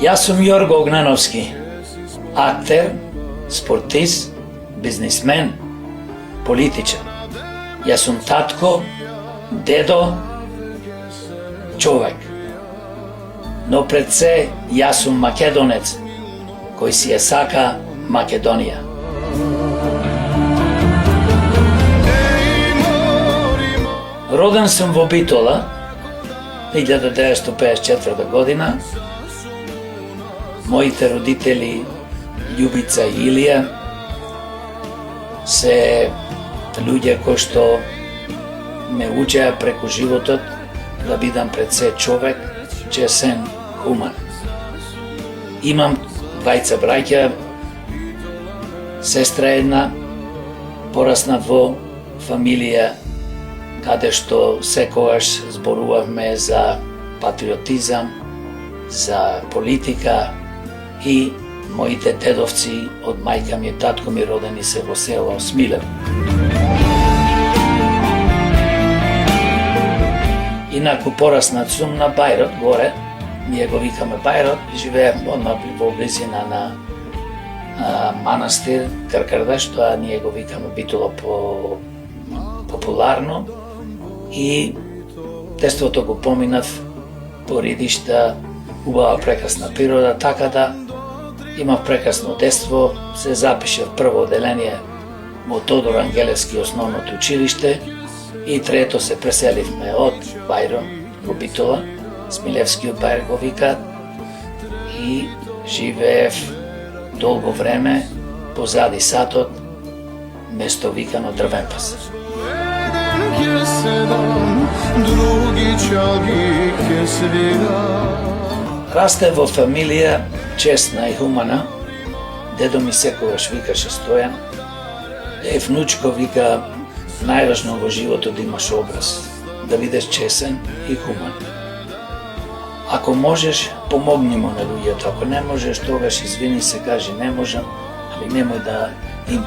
Јас сум Јорго Огнановски, актер, спортист, бизнисмен, политичар. Јас сум татко, дедо, човек. Но пред се, јас сум македонец, кој си ја сака Македонија. Роден сум во Битола, 1954 година. Моите родители, Љубица и Илија, се луѓе кои што ме учеа преку животот да бидам пред се човек, чесен, хуман. Имам двајца браќа, сестра една, пораснав во фамилија каде што секогаш зборувавме за патриотизам, за политика и моите дедовци од мајка ми и татко ми родени се во село Смилево. Инаку пораснат сум на Бајрот, горе, ние го викаме Бајрот, живеем во близина на манастир Каркардаш, тоа ние го викаме Битола популарно, и детството го поминав по ридишта, убава прекрасна природа, така да имав прекрасно детство, се запишав прво оделение во Тодор Ангелевски основното училиште и трето се преселивме од Бајрон во Битола, Смилевскиот Бајр го викаат, и живеев долго време позади сатот, место викано Дрвен пазар. Расте во фамилија честна и хумана. Дедо ми секогаш викаше Стојан. Внучко вика, најважно во животот да имаш образ, да бидеш чесен и хуман. Ако можеш, помогни му на луѓето. Ако не можеш, тогаш извини се, кажи не можам, али немој да им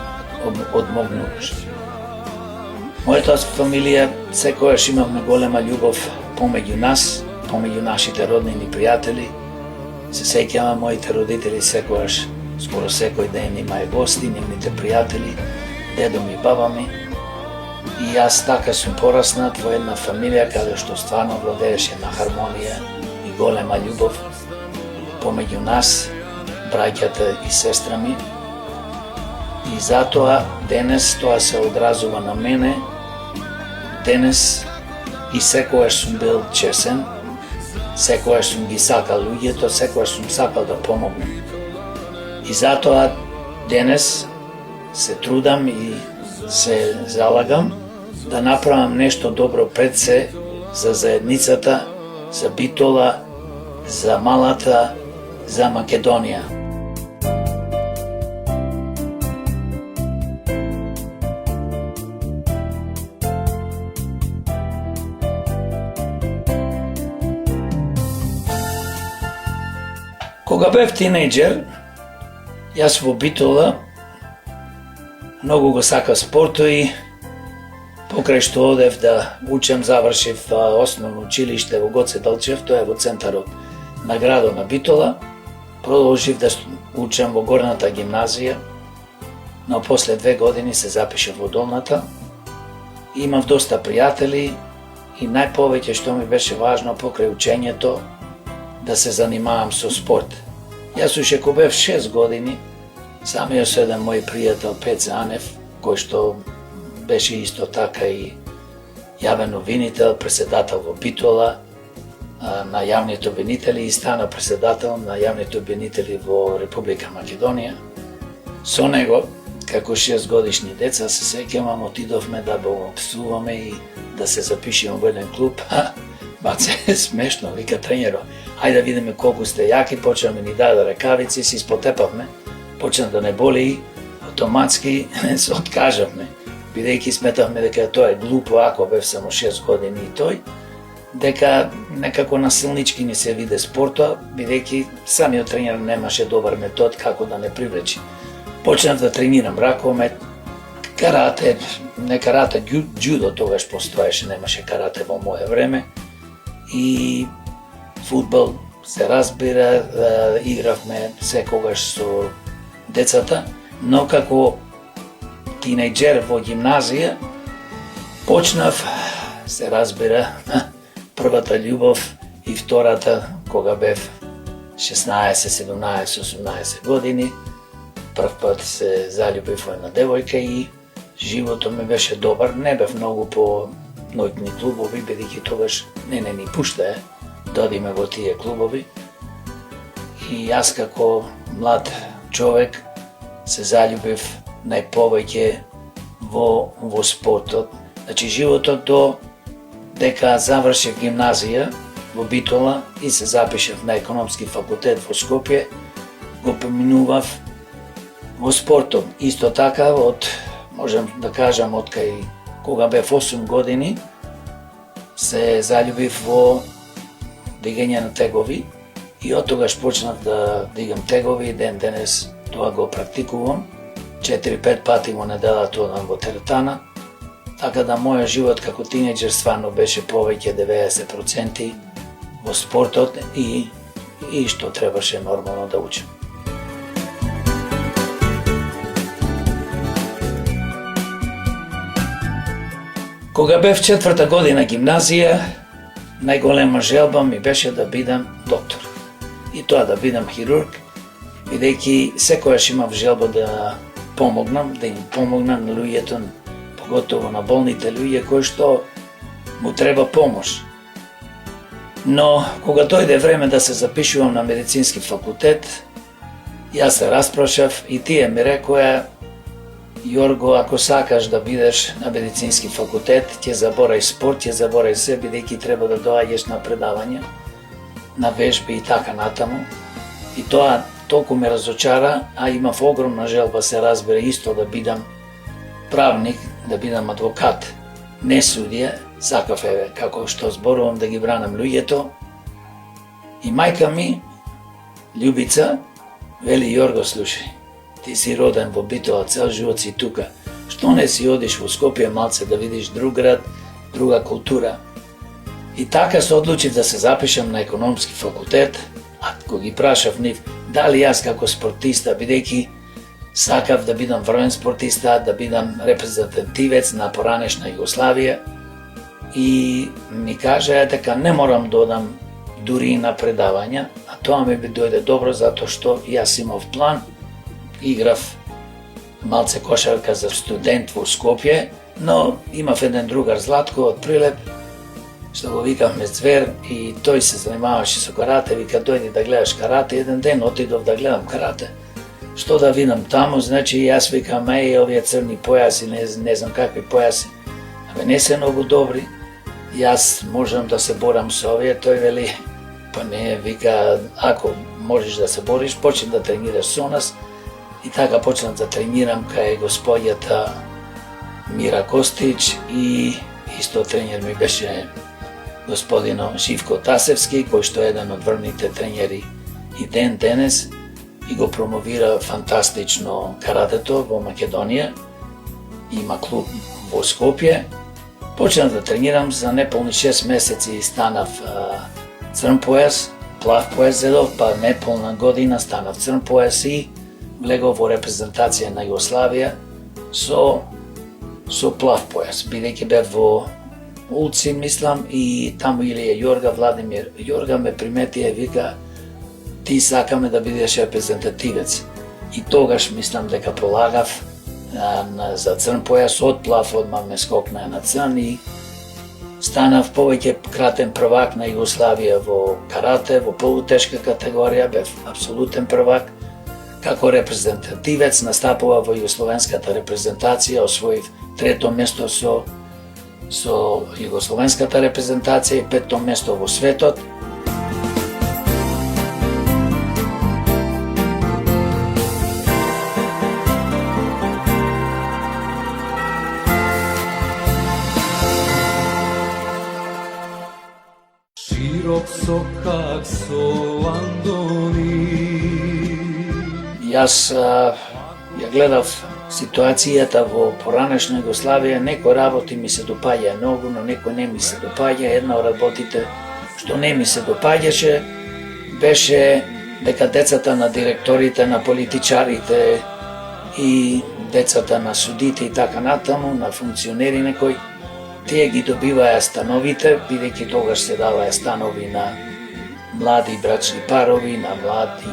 одмогнуваш. Мојата фамилија секогаш имавме голема љубов помеѓу нас, помеѓу нашите роднини пријатели. Се сеќавам, моите родители секогаш, скоро секој ден имаe гости, нивните пријатели, дедо ми, баба ми. И јас така сум пораснат во една фамилија каде што стварно владееше една хармонија и голема љубов помеѓу нас, браќата и сестра ми. И затоа денес тоа се одразува на мене. Денес и секогаш сум бил чесен, секогаш сум ги сакал луѓето, секогаш сум сакал да помогнем. И затоа денес се трудам и се залагам да направам нешто добро пред се за заедницата, за Битола, за малата, за Македонија. Кога бев тинејџер, јас во Битола многу го сакав спортот и покрај што одев да учам, завршив основно училиште во Гоце Делчев, тоа е во центарот на градот на Битола. Продолжив да учам во горната гимназија, но после 2 години се запишав во долната. Имав доста пријатели и најповеќе што ми беше важно покрај учењето да се занимавам со спорт. Јас уште кога бев 6 години, самиот со еден мој пријател Пеце Анев, кој што беше исто така и јавен обвинител, председател во Битола на јавните обвинители и стана председател на јавните обвинители во Република Македонија. Со него, како 6 годишни деца, се сеќавам, отидовме да го псуваме и да се запишеме во еден клуб. Баце, смешно, вика тренерот, ајде да видиме колку сте јаки, почнаме ни даде ракавици, си спотепавме, почна да не боли и автоматски се откажавме, бидејќи сметавме дека тоа е глупо, ако бев само 6 години и тој, дека некако насилнички ни се виде спортот, бидејќи самиот тренер немаше добар метод како да не привлечи. Почнав да тренирам раковмет, карате, не карате, џудо тогаш постоеше, немаше карате во мое време, и фудбал се разбира, игравме секогаш со децата, но како тинејџер во гимназија почнав, се разбира, првата љубов и втората кога бев 16, 17, 18 години. Прв пат се заљубив во една девојка и животот ми беше добар. Не бев многу по ноќни клубови, бидејќи тогаш не ни пуштае да одиме во тие клубови. И јас како млад човек се заљубив најповеќе во спортот. Значи животот до дека завршив гимназија во Битола и се запишав на економски факултет во Скопје, го преминував во спортот. Исто така, можам да кажам, од кај кога бев 8 години, се заљубив во дигање на тегови и од тогаш почнав да дигам тегови и ден денес тоа го практикувам. 4-5 пати во неделата одам во теретана, така да мојот живот како тинејџер стварно беше повеќе 90% во спортот и што требаше нормално да учам. Кога бев 4-та година гимназија, најголема желба ми беше да бидам доктор. И тоа да бидам хирург, бидејќи секојаш имав желба да помогнам, да им помогнам на луѓето, поготово на болните луѓе кои што му треба помош. Но кога дојде време да се запишувам на медицински факултет, јас се распрашав и тие ми рекоа: Јорго, ако сакаш да бидеш на медицински факултет, ќе заборај спорт, ќе заборај се, бидејќи треба да доаѓаш на предавања, на вежби и така натаму. И тоа толку ме разочара, а имав огромна желба, се разбира, исто да бидам правник, да бидам адвокат, не судија. Сакав како што зборувам да ги бранам луѓето. И мајка ми, Љубица, вели: Јорго, слушај, ти си роден во Битола, цел живот си тука. Што не си одиш во Скопје малце да видиш друг град, друга култура? И така се одлучив да се запишам на економски факултет, а кога ги прашав нив дали јас како спортиста, бидејќи сакав да бидам врвен спортиста, да бидам репрезентативец на поранешна Југославија, и ми кажаа дека не морам да одам дури на предавања, а тоа ми би дојде добро затоа што јас имав план. Играв малце кошарка за студент во Скопје, но имав еден другар, Златко од Прилеп, што го викавме Звер, и тој се занимаваше со карате. Вика: дојди да гледаш карате. Еден ден отидов да гледам карате. Што да видам таму, значи јас викам: овие црни појаси, не знам какви појаси, не се многу добри, јас можам да се борам со овие. Тој вели: па не, вика, ако можеш да се бориш, почни да тренираш со нас. И така почнав да тренирам кај господјата Мира Костич, и исто тренер ми беше господино Живко Тасевски, кој што е еден од врвните тренери и ден денес, и го промовира фантастично каратето во Македонија. Има клуб во Скопје. Почнав да тренирам, за неполни 6 месеци станав црн појас, плав појас зедов, па неполна година станав црн појас и влегов во репрезентација на Југославија со плав појас, бидејќи бев во Улци, мислам, и таму Илија Јорга, Владимир Јорга ме примети и вика: ти сакаме да бидеш репрезентативец. И тогаш мислам дека полагав за црн појас, од плав одма ме скокна на црн и станав повеќе кратен првак на Југославија во карате, во полутешка категорија, бев апсолутен првак. Како репрезентативец настапува во југословенската репрезентација, освоив 3-то место со југословенската репрезентација и 5-то место во светот. Широк сокак со Андони. Јас ја гледав ситуацијата во поранешна Југославија. Некои работи ми се допаѓа многу, но некои не ми се допаѓа. Една од работите што не ми се допаѓаше беше дека децата на директорите, на политичарите и децата на судите и така натаму, на функционери некои, тие ги добиваа становите, бидејќи тогаш се даваа станови на млади брачни парови, на млади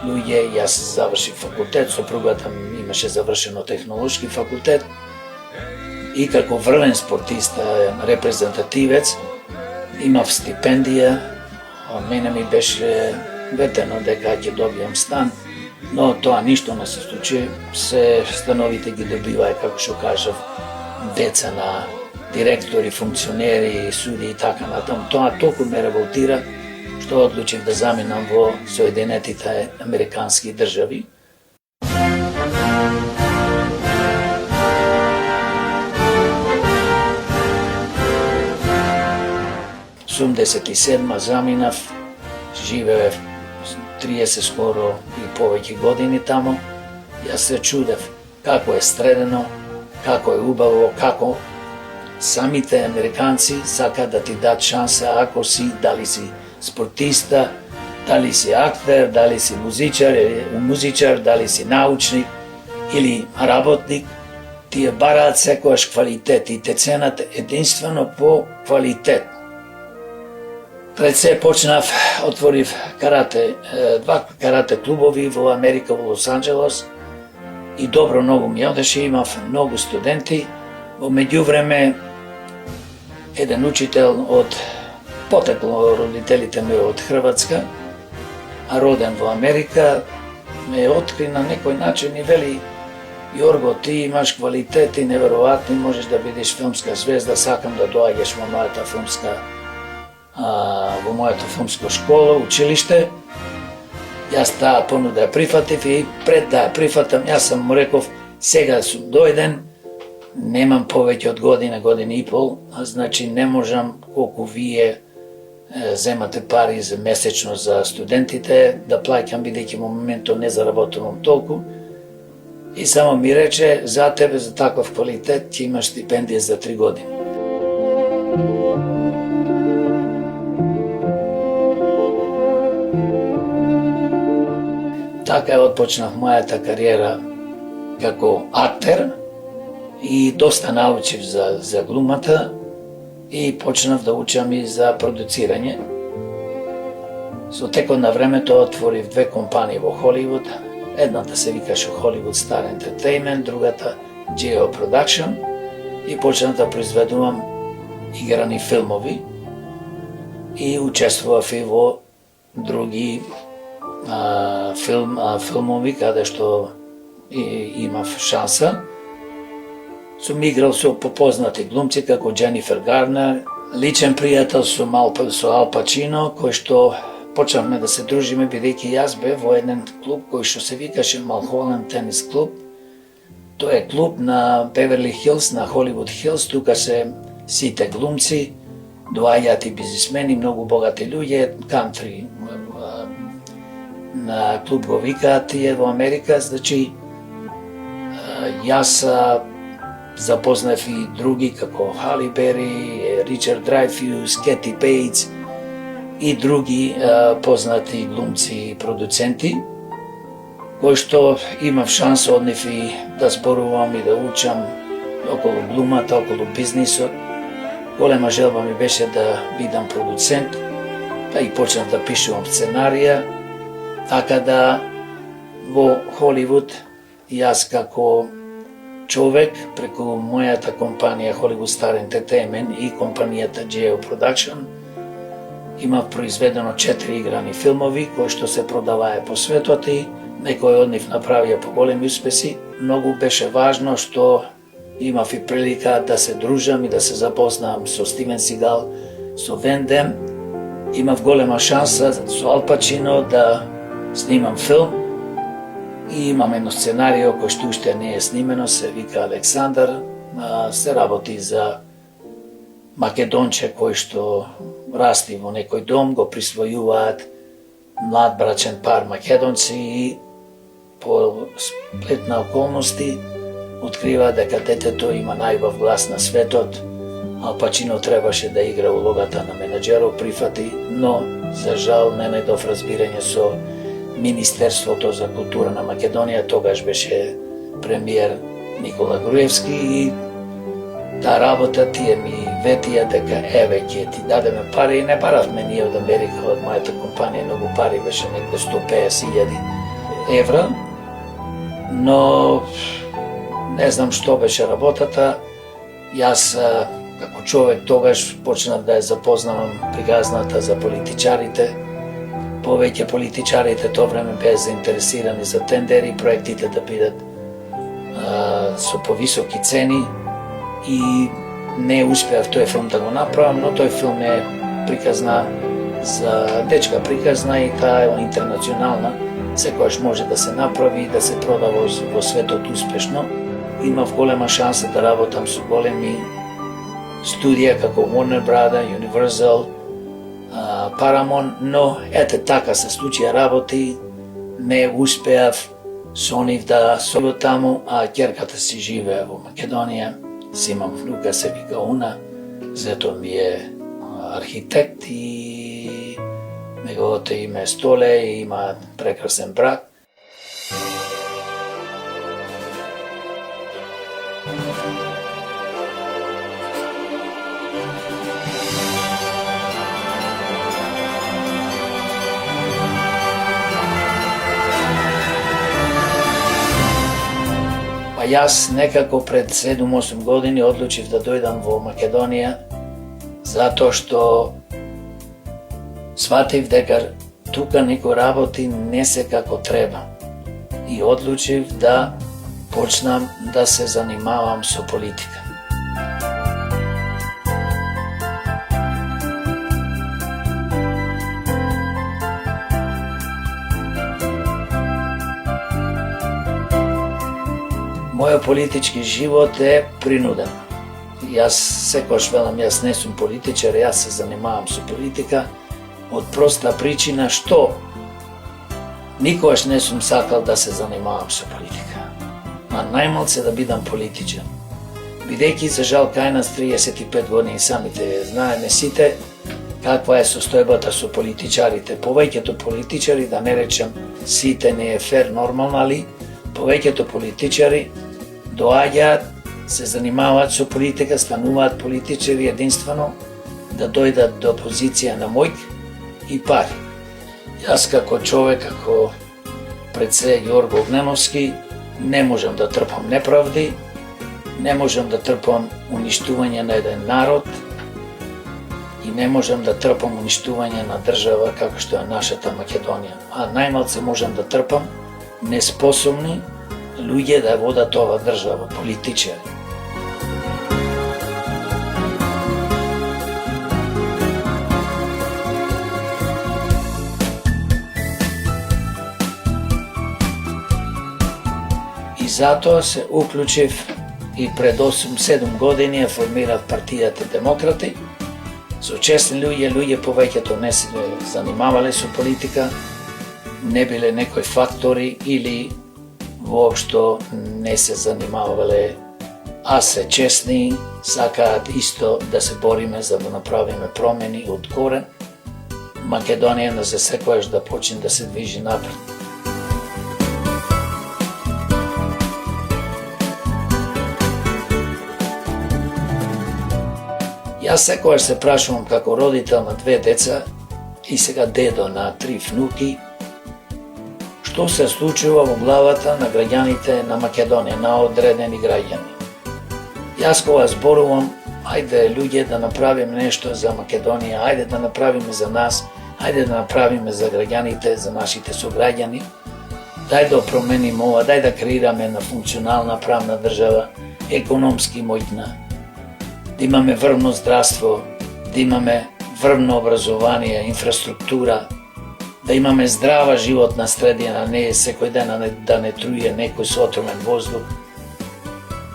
луѓе. Јас завршив факултет, сопругата ми имаше завршено технолошки факултет и како врвен спортиста, репрезентативец, имав стипендија. Мене ми беше ветено дека ќе добијам стан, но тоа ништо не се случи. Се становите ги добиваа, како што кажав, деца на директори, функционери, суди и така натаму. Тоа толку ме револтира, што одлучив да заминам во Соединетите Американски држави. Сум 17 заминав, живеев 30 скоро и повеќе години таму. Јас се чудев како е средено, како е убаво, како самите американци сакаат да ти дадат шанса ако си, дали си спортиста, дали си актер, дали си музичар, дали си научник или работник, тие бараат секојаш квалитет и те ценат единствено по квалитет. Пред се почнав, отворив два карате клубови во Америка, во Лос Анџелес и добро многу ми одеше, имав многу студенти. Во меѓувреме, еден учител од потекло родителите ми од Хрватска, а роден во Америка, ме откри на некој начин и вели: Јорго, ти имаш квалитети неверојатни, можеш да бидеш филмска звезда, сакам да доаѓаш во мојата филмска школа, училиште. Јас таа понуда ја прифатив и пред да ја прифатам, јас сам му реков: сега сум дојден, немам повеќе од година и пол, значи не можам колку вие земате пари за месечно за студентите да плаќам, бидејќи во моментот не заработувам толку. И само ми рече: за тебе, за таков квалитет, ќе имаш стипендија за 3 години. Така отпочнав мојата кариера како актер и доста научив за глумата и почнав да учам и за продуцирање. Со текот на времето отворив 2 компании во Холивуд. Едната се викаше Hollywood Star Entertainment, другата Geo Production, и почнав да произведувам играни филмови и учествував и во други филмови каде што имав шанса. Сум играл со попознати глумци како Дженифер Гарнер, личен пријател сум со Ал Пачино, кој што почнавме да се дружиме, бидејќи јас бев во еден клуб кој што се викаше Малхоланд тенис клуб. Тоа е клуб на Беверли Хилс, на Холивуд Хилс, тука се сите глумци, доаѓаат и бизнисмени, многу богати луѓе, кантри на клуб го викаат тие во Америка. Значи, јас запознав и други како Хали Бери, Ричард Дрейфус, Кети Бейтс и други познати глумци и продуценти, кои што имав шанс од нив и да зборувам и да учам околу глумата, околу бизнисот. Голема желба ми беше да бидам продуцент, па и почнав да пишувам сценарија, така да во Холивуд јас како човек преку мојата компанија Hollywood Star Entertainment и компанијата Geo Production имав произведено 4 играни филмови кои што се продаваа по светот и некои од нив направија поголеми успеси. Многу беше важно што имав и прилика да се дружам и да се запознам со Стивен Сигал, со Ван Дем. Имав голема шанса со Ал Пачино да снимам филм и имам едно сценарио кој што уште не е снимено, се вика Александар. Се работи за македонче кој што расти во некој дом, го присвојуваат млад брачен пар македонци и по сплет на околности открива дека детето има најубав глас на светот. Ал Пачино требаше да игра улогата на менаџерот, прифати, но За жал не најдов разбирање со Министерството за култура на Македонија, тогаш беше премиер Никола Груевски и таа работа тие ми ветија дека еве ќе ти дадеме пари и не баравме ние од Америка, од мојата компанија, многу пари беше некаде 150.000 евра, но не знам што беше работата. Јас како човек тогаш почнав да ја запознавам пригазната за политичарите. Повеќе политичарите тоа време беа заинтересирани за тендери, проектите да бидат со повисоки цени и не успеав тој филм да го направам, но тој филм е приказна за дечка приказна и таа е интернационална. Секојаш може да се направи и да се продава во светот успешно. Имав голема шанса да работам со големи студија како Warner Brothers, Universal, Paramount, но ете така се случија работи, не успеав со нив да со таму, а ќерката си живее во Македонија. Си имам внука, се вика Уна, зето ми е архитект и неговото име е Столе и има прекрасен брак. Па јас некако пред 7-8 години одлучив да дојдам во Македонија затоа што сватив дека тука некои работи не се како треба и одлучив да почнам да се занимавам со политика. Мојот политички живот е принуден. Јас секојаш велам, јас не сум политичар, јас се занимавам со политика од проста причина што никогаш не сум сакал да се занимавам со политика. Ма најмалце да бидам политичар. Бидејќи за жал кај нас 35 години самите знаеме сите каква е состојбата со политичарите. Повеќето политичари, да не речем сите не е фер нормално, али повеќето политичари доаѓаат, се занимаваат со политика, стануваат политичари единствено да дојдат до позиција на мојк и пари. Јас како човек, како пред се Јорго Огненовски, не можам да трпам неправди, не можам да трпам уништување на еден народ и не можам да трпам уништување на држава како што е нашата Македонија. А најмалце можам да трпам неспособни луѓе да водат ова држава, политичари. И затоа се уклучив и пред 8-7 години ја формирав партијата Демократи. Со честни луѓе повеќето не се занимавале со политика, не биле некои фактори или воопшто не се занимавале, а се честни, сакаат исто да се бориме за да направиме промени од корен. Македонија за секојаш да почне да се движи напред. Јас секојаш се прашувам како родител на 2 деца и сега дедо на 3 внуки, што се случува во главата на граѓаните на Македонија, на одредени граѓани. Јас кога зборувам, ајде луѓе да направиме нешто за Македонија, ајде да направиме за нас, ајде да направиме за граѓаните, за нашите сограѓани, дај да промениме ова, дај да креираме на функционална правна држава, економски моќна, да имаме врвно здравство, да имаме врвно образование, инфраструктура, да имаме здрава животна средина, не е секој ден да не труе некој со отровен воздух.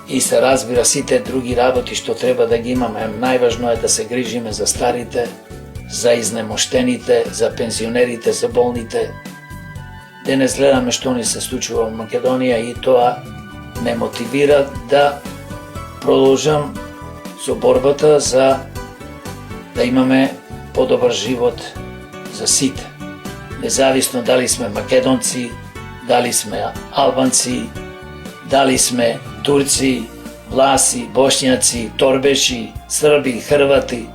И се разбира сите други работи што треба да ги имаме. Најважно е да се грижиме за старите, за изнемоштените, за пензионерите, за болните. Денес гледаме што ни се случува во Македонија и тоа ме мотивира да продолжам со борбата за да имаме подобар живот за сите. Независно дали сме македонци, дали сме албанци, дали сме турци, власи, бошњаци, торбеши, срби, хрвати,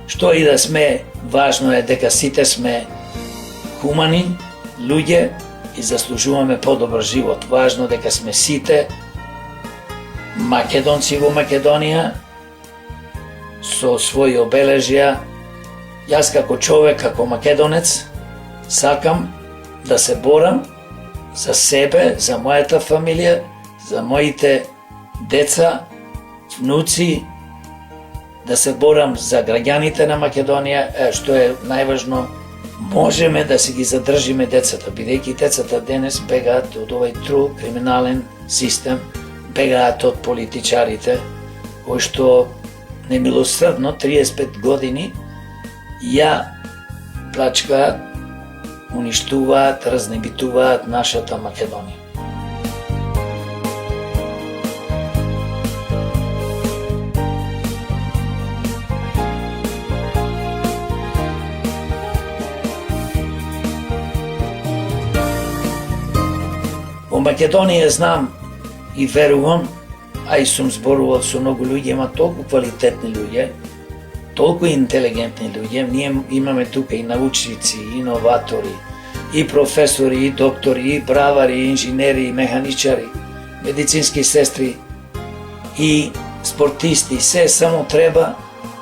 што и да сме, важно е дека сите сме хумани луѓе и заслужуваме подобар живот. Важно дека сме сите македонци во Македонија со своји обележја. Јас како човек, како македонец, сакам да се борам за себе, за мојата фамилија, за моите деца, внуци, да се борам за граѓаните на Македонија, што е најважно, можеме да си ги задржиме децата, бидејќи децата денес бегаат од овој трул криминален систем, бегаат од политичарите, кои што немилосрдно 35 години ја плачкаат, уништуваат, разнебитуваат нашата Македонија. Во Македонија знам и верувам, а и сум зборувал со многу луѓе, има толку квалитетни луѓе, толку интелигентни луѓе. Ние имаме тука и научници, и иноватори, и професори, и доктори, и бравари, и инженери, и механичари, медицински сестри и спортисти. Се само треба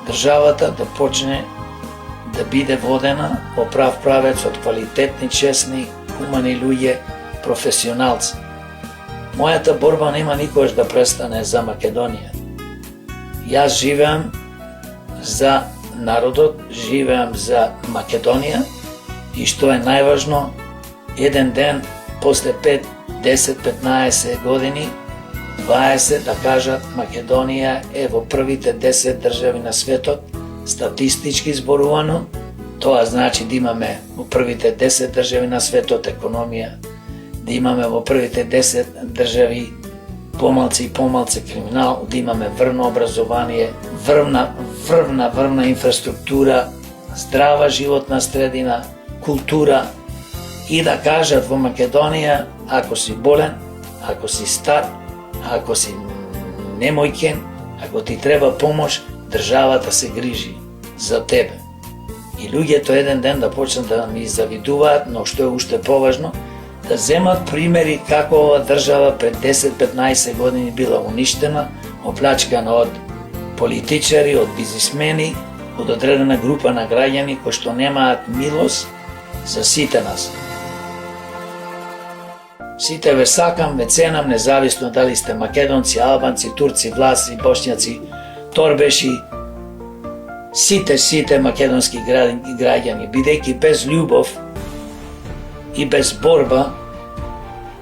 државата да почне да биде водена по прав правец од квалитетни, честни, хумани луѓе, професионалци. Мојата борба нема никогаш да престане за Македонија. Јас живеам за народот, живеам за Македонија и што е најважно, еден ден, после 5, 10, 15 години, 20, да кажат Македонија е во првите 10 држави на светот, статистички зборувано, тоа значи да имаме во првите 10 држави на светот економија, да имаме во првите 10 држави помалци и помалци криминал, да имаме врвно образование, врвна инфраструктура, здрава животна средина, култура и да кажат во Македонија, ако си болен, ако си стар, ако си немојкен, ако ти треба помош, државата се грижи за тебе. И луѓето еден ден да почнат да ми завидуваат, но што е уште поважно, да земат примери како ова држава пред 10-15 години била уништена, оплачкана од политичари, од бизнисмени, од одредена група на граѓани кои што немаат милост за сите нас. Сите ве сакам, ве ценам, независно дали сте македонци, албанци, турци, власи, бошњаци, торбеши, сите македонски граѓани, бидејќи без љубов и без борба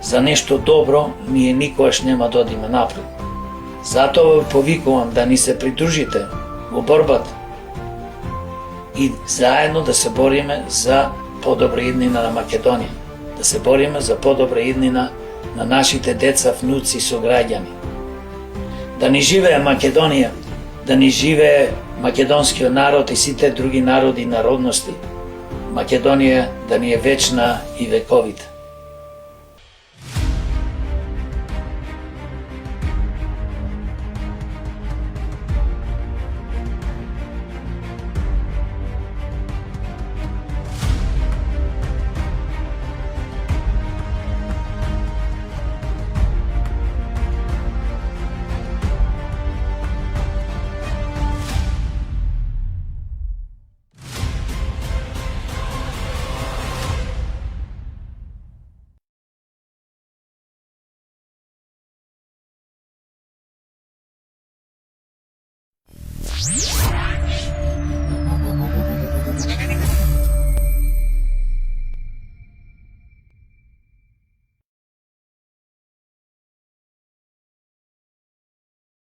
за нешто добро, ние никогаш нема да одиме напред. Затоа ве повикувам да ни се придружите во борбата и заедно да се бориме за подобра иднина на Македонија, да се бориме за подобра иднина на нашите деца, внуци и сограѓани. Да ни живее Македонија, да ни живее македонскиот народ и сите други народи и народности. Македонија да ни е вечна и вековита.